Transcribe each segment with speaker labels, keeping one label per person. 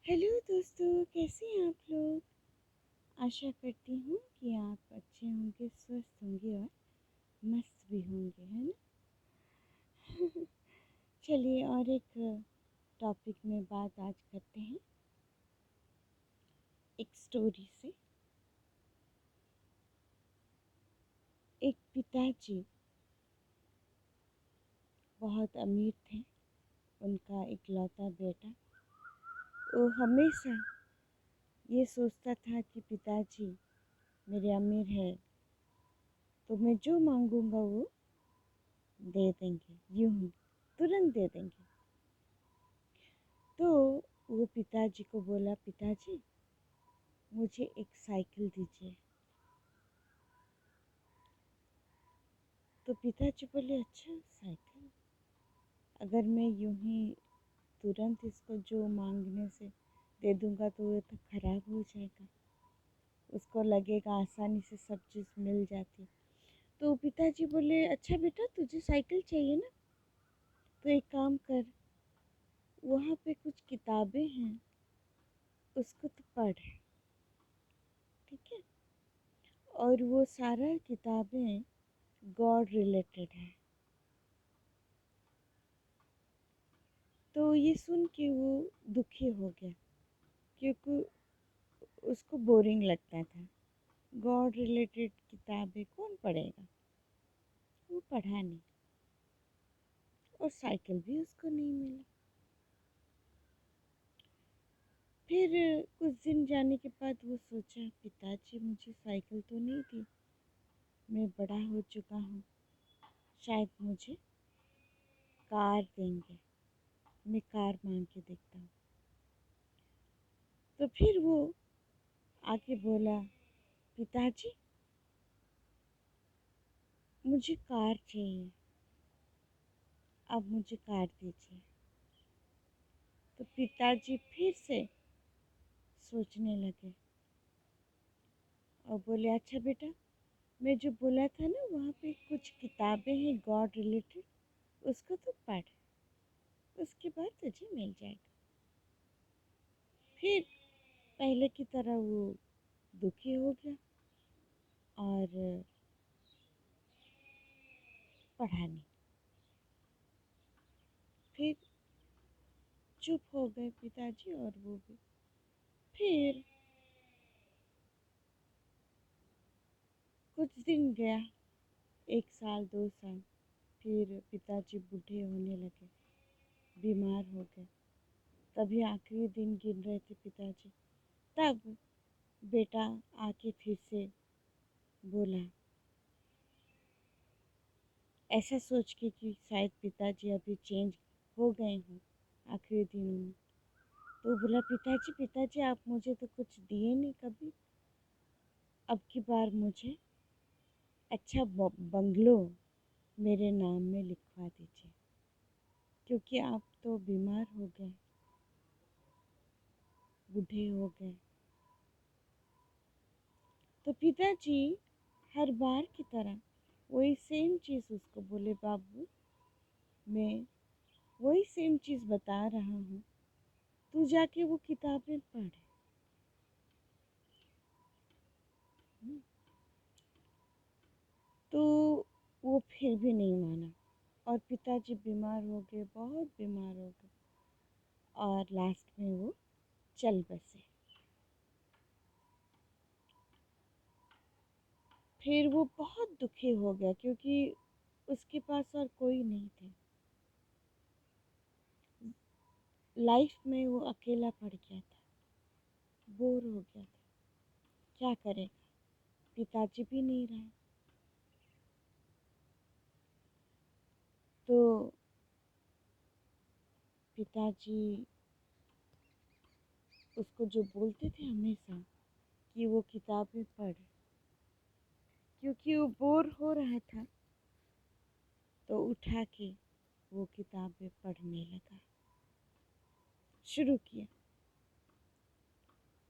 Speaker 1: Hello दोस्तों, कैसे हैं आप लोग। आशा करती हूँ कि आप अच्छे होंगे, स्वस्थ होंगे और मस्त भी होंगे, है ना। चलिए और एक टॉपिक में बात आज करते हैं, एक स्टोरी से। एक पिताजी बहुत अमीर थे। उनका इकलौता बेटा, वो हमेशा ये सोचता था कि पिताजी मेरे अमीर है तो मैं जो मांगूंगा वो दे देंगे, यूं ही तुरंत दे देंगे। तो वो पिताजी को बोला, पिताजी मुझे एक साइकिल दीजिए। तो पिताजी बोले, अच्छा साइकिल, अगर मैं यूं ही तुरंत इसको जो मांगने से दे दूंगा तो वो तो खराब हो जाएगा। उसको लगेगा आसानी से सब चीज़ मिल जाती। तो पिताजी बोले, अच्छा बेटा तुझे साइकिल चाहिए ना, तो एक काम कर, वहाँ पे कुछ किताबें हैं, उसको तो पढ़, ठीक है। और वो सारा किताबें गॉड रिलेटेड है। तो ये सुन के वो दुखी हो गया, क्योंकि उसको बोरिंग लगता था। गॉड रिलेटेड किताबें कौन पढ़ेगा। वो पढ़ा नहीं, और साइकिल भी उसको नहीं मिला। फिर कुछ दिन जाने के बाद वो सोचा, पिताजी मुझे साइकिल तो नहीं दी, मैं बड़ा हो चुका हूँ, शायद मुझे कार देंगे, मैं कार मांग के देखता हूँ। तो फिर वो आके बोला, पिताजी मुझे कार चाहिए, अब मुझे कार दीजिए। तो पिताजी फिर से सोचने लगे और बोले, अच्छा बेटा मैं जो बोला था ना वहाँ पे कुछ किताबें हैं गॉड रिलेटेड, उसको तो पढ़, उसके बाद तुझे मिल जाएगा। फिर पहले की तरह वो दुखी हो गया और पढ़ा नहीं। फिर चुप हो गए पिताजी और वो भी। फिर कुछ दिन गया, 1 साल 2 साल, फिर पिताजी बूढ़े होने लगे, बीमार हो गए। तभी आखिरी दिन गिन रहे थे पिताजी, तब बेटा आके फिर से बोला, ऐसा सोच के कि शायद पिताजी अभी चेंज हो गए हों आखिरी दिनों में। तो बोला, पिताजी पिताजी आप मुझे तो कुछ दिए नहीं कभी, अब की बार मुझे अच्छा बंगलो मेरे नाम में लिखवा दीजिए, क्योंकि आप तो बीमार हो गए, बूढ़े हो गए। तो पिताजी हर बार की तरह वही सेम चीज़ उसको बोले, बाबू मैं वही सेम चीज़ बता रहा हूँ, तू जाके वो किताबें पढ़। तो वो फिर भी नहीं माना, और पिताजी बीमार हो गए, बहुत बीमार हो गए, और लास्ट में वो चल बसे। फिर वो बहुत दुखी हो गया, क्योंकि उसके पास और कोई नहीं थे। लाइफ में वो अकेला पड़ गया था, बोर हो गया था, क्या करेगा, पिताजी भी नहीं रहे। तो पिताजी उसको जो बोलते थे हमेशा कि वो किताबें पढ़, क्योंकि वो बोर हो रहा था, तो उठा के वो किताबें पढ़ने लगा, शुरू किया।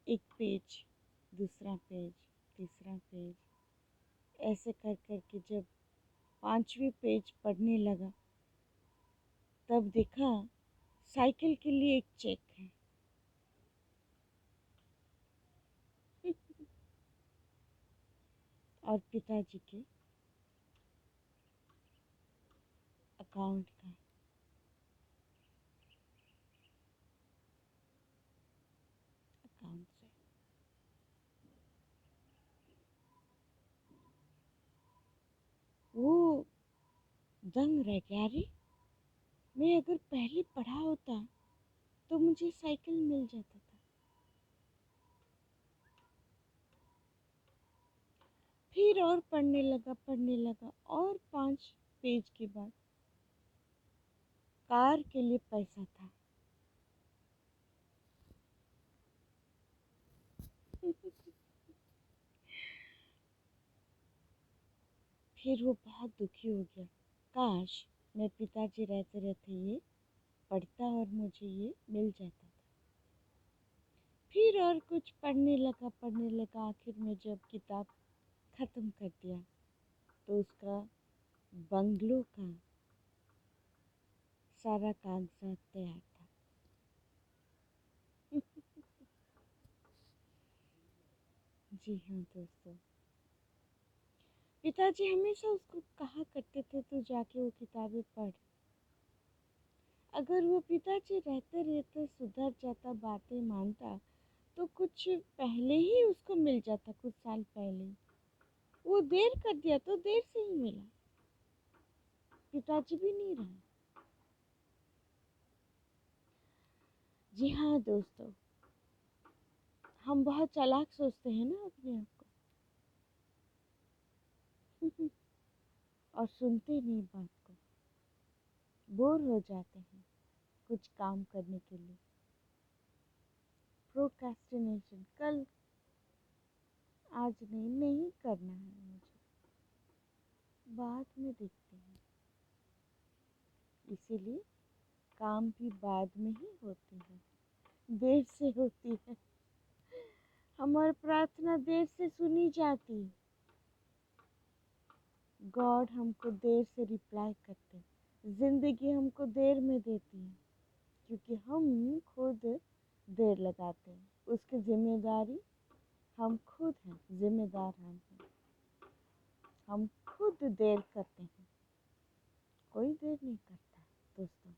Speaker 1: एक पेज, दूसरा पेज, तीसरा पेज, ऐसे कर कर के जब 5वीं पेज पढ़ने लगा, तब देखा साइकिल के लिए एक चेक है। और पिताजी के अकाउंट का। अकाउंट से वो दंग रह गया। अरे मैं अगर पहले पढ़ा होता तो मुझे साइकिल मिल जाता था। फिर और पढ़ने लगा और 5 पेज के बाद कार के लिए पैसा था। फिर वो बहुत दुखी हो गया। काश मैं पिताजी रहते रहते ये पढ़ता और मुझे ये मिल जाता था। फिर और कुछ पढ़ने लगा। आखिर में जब किताब खत्म कर दिया तो उसका बंगलों का सारा कागजात तैयार था। जी हाँ दोस्तों, पिताजी हमेशा उसको कहा करते थे तू जाके वो किताबें पढ़। अगर वो पिताजी रहते रहते सुधर जाता, बातें मानता, तो कुछ पहले ही उसको मिल जाता, कुछ साल पहले ही। वो देर कर दिया तो देर से ही मिला। पिताजी भी नहीं रहा। जी हाँ दोस्तों, हम बहुत चालाक सोचते हैं ना अपने आप को। और सुनते नहीं बात को, बोर हो जाते हैं कुछ काम करने के लिए। प्रोक्रेस्टिनेशन, कल, आज नहीं, नहीं करना है मुझे, बाद में देखते हैं। इसीलिए काम भी बाद में ही होती है, देर से होती है। हमारी प्रार्थना देर से सुनी जाती है। गॉड हमको देर से रिप्लाई करते हैं। जिंदगी हमको देर में देती है क्योंकि हम खुद देर लगाते हैं। उसकी जिम्मेदारी हम खुद हैं, जिम्मेदार हम हैं। हम खुद देर करते हैं, कोई देर नहीं करता दोस्तों।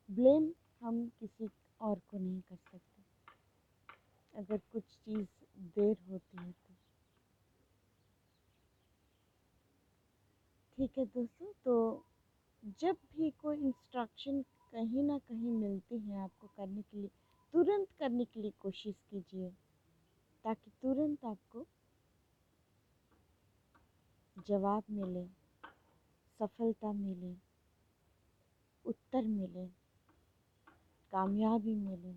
Speaker 1: ब्लेम हम किसी और को नहीं कर सकते अगर कुछ चीज़ देर होती है तो। ठीक है दोस्तों, तो जब भी कोई इंस्ट्रक्शन कहीं ना कहीं मिलती है आपको करने के लिए, तुरंत करने के लिए कोशिश कीजिए ताकि तुरंत आपको जवाब मिले, सफलता मिले, उत्तर मिले, कामयाबी मिले।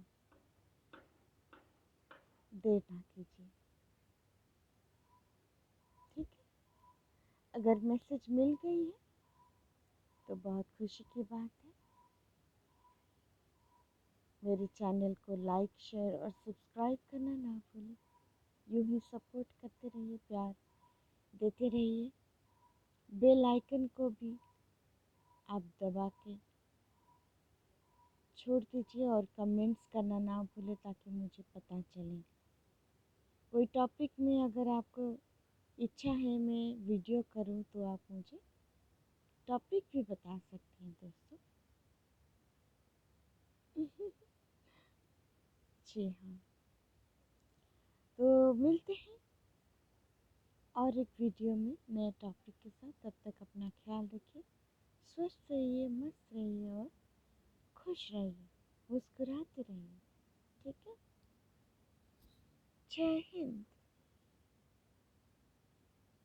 Speaker 1: देर ना कीजिए, ठीक है। अगर मैसेज मिल गई है तो बहुत खुशी की बात है। मेरे चैनल को लाइक, शेयर और सब्सक्राइब करना ना भूलें। यूं ही सपोर्ट करते रहिए, प्यार देते रहिए। बेल आइकन को भी आप दबा के छोड़ दीजिए और कमेंट्स करना ना भूलें ताकि मुझे पता चले। कोई टॉपिक में अगर आपको इच्छा है मैं वीडियो करूं तो आप मुझे टॉपिक भी बता सकते हैं दोस्तों। जी हाँ, तो मिलते हैं और एक वीडियो में नए टॉपिक के साथ। तब तक अपना ख्याल रखिए, स्वस्थ रहिए, मस्त रहिए और खुश रहिए, मुस्कुराते रहिए, ठीक है। जय हिंद।